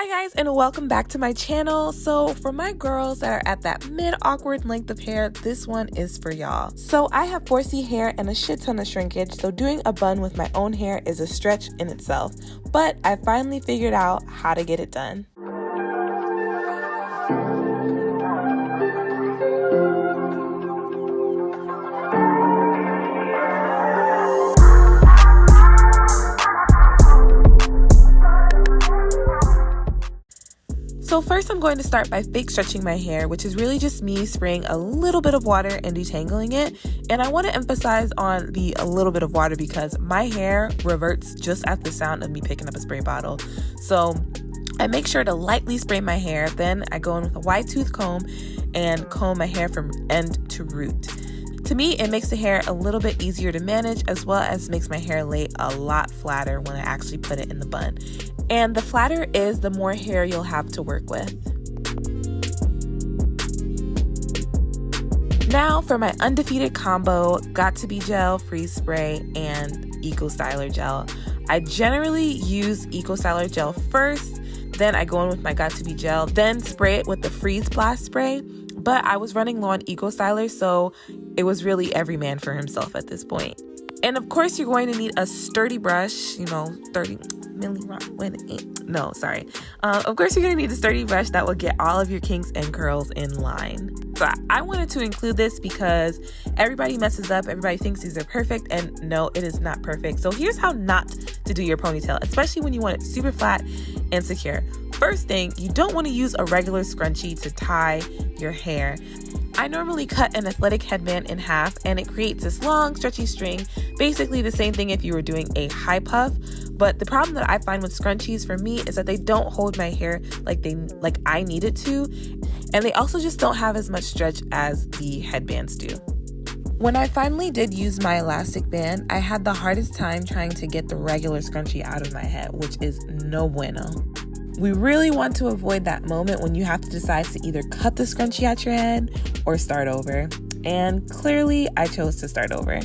Hi guys, and welcome back to my channel. So for my girls that are at that mid-awkward length of hair, this one is for y'all. So I have 4C hair and a shit ton of shrinkage, so doing a bun with my own hair is a stretch in itself. But I finally figured out how to get it done. So first I'm going to start by fake stretching my hair, which is really just me spraying a little bit of water and detangling it. And I want to emphasize on the a little bit of water because my hair reverts just at the sound of me picking up a spray bottle. So I make sure to lightly spray my hair, then I go in with a wide tooth comb and comb my hair from end to root. To me, it makes the hair a little bit easier to manage, as well as makes my hair lay a lot flatter when I actually put it in the bun. And the flatter it is, the more hair you'll have to work with. Now for my undefeated combo, Got To Be Gel, Freeze Spray, and Eco Styler Gel. I generally use Eco Styler Gel first, then I go in with my Got To Be Gel, then spray it with the Freeze Blast Spray. But I was running low on Eco Styler, so it was really every man for himself at this point. And of course, you're going to need a sturdy brush, 30 Of course, you're going to need a sturdy brush that will get all of your kinks and curls in line. So I wanted to include this because everybody messes up, everybody thinks these are perfect, and no, it is not perfect. So here's how not to do your ponytail, especially when you want it super flat and secure. First thing, you don't want to use a regular scrunchie to tie your hair. I normally cut an athletic headband in half and it creates this long stretchy string, basically the same thing if you were doing a high puff. But the problem that I find with scrunchies for me is that they don't hold my hair like I need it to, and they also just don't have as much stretch as the headbands do. When I finally did use my elastic band, I had the hardest time trying to get the regular scrunchie out of my head, which is no bueno. We really want to avoid that moment when you have to decide to either cut the scrunchie out your head or start over. And clearly, I chose to start over.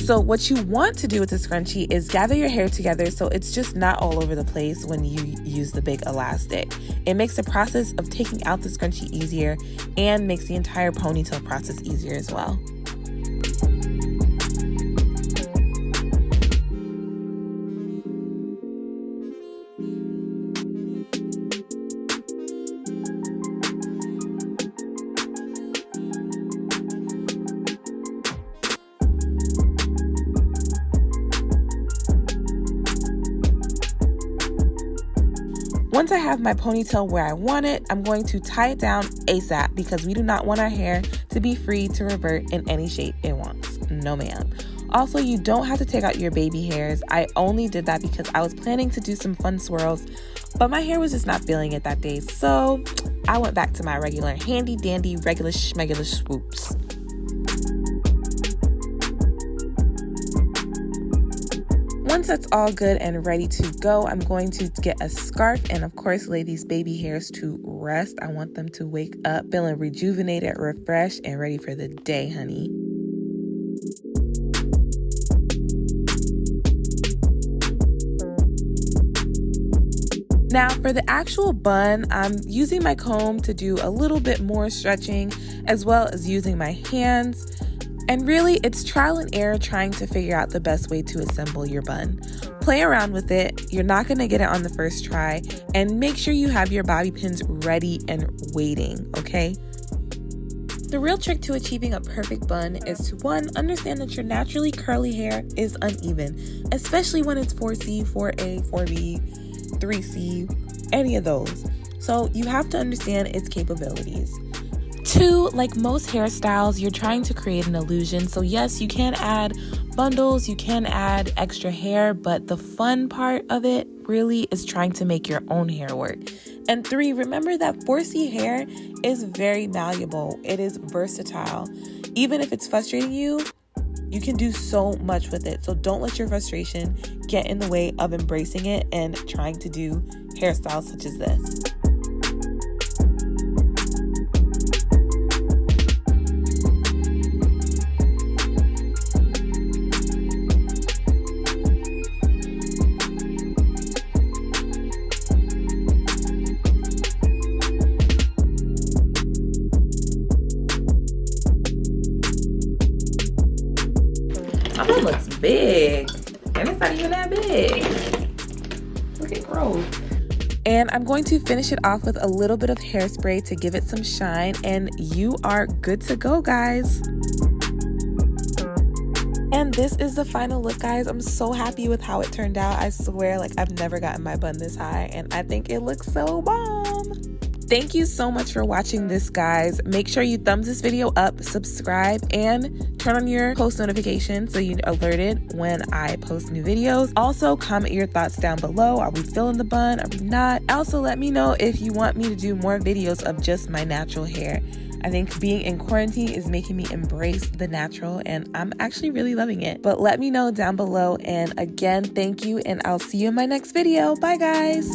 So what you want to do with the scrunchie is gather your hair together so it's just not all over the place when you use the big elastic. It makes the process of taking out the scrunchie easier and makes the entire ponytail process easier as well. Once I have my ponytail where I want it, I'm going to tie it down ASAP because we do not want our hair to be free to revert in any shape it wants. No ma'am. Also, you don't have to take out your baby hairs. I only did that because I was planning to do some fun swirls, but my hair was just not feeling it that day, so I went back to my regular handy dandy regular schmegular swoops. Once that's all good and ready to go, I'm going to get a scarf and of course lay these baby hairs to rest. I want them to wake up feeling rejuvenated, refreshed, and ready for the day, honey. Now for the actual bun, I'm using my comb to do a little bit more stretching as well as using my hands. And really, it's trial and error trying to figure out the best way to assemble your bun. Play around with it. You're not going to get it on the first try. And make sure you have your bobby pins ready and waiting, okay? The real trick to achieving a perfect bun is to, 1, understand that your naturally curly hair is uneven, especially when it's 4C, 4A, 4B, 3C, any of those. So you have to understand its capabilities. 2, like most hairstyles, you're trying to create an illusion. So yes, you can add bundles, you can add extra hair, but the fun part of it really is trying to make your own hair work. And 3, remember that 4C hair is very malleable. It is versatile. Even if it's frustrating you, you can do so much with it. So don't let your frustration get in the way of embracing it and trying to do hairstyles such as this. and it's not even that big. Look at growth. And I'm going to finish it off with a little bit of hairspray to give it some shine, and you are good to go, guys. And this is the final look, guys. I'm so happy with how it turned out. I swear, like, I've never gotten my bun this high, and I think it looks so bomb. Thank you so much for watching this, guys. Make sure you thumbs this video up, subscribe, and turn on your post notifications so you're alerted when I post new videos. Also, comment your thoughts down below. Are we filling the bun? Are we not? Also, let me know if you want me to do more videos of just my natural hair. I think being in quarantine is making me embrace the natural, and I'm actually really loving it. But let me know down below. And again, thank you, and I'll see you in my next video. Bye, guys.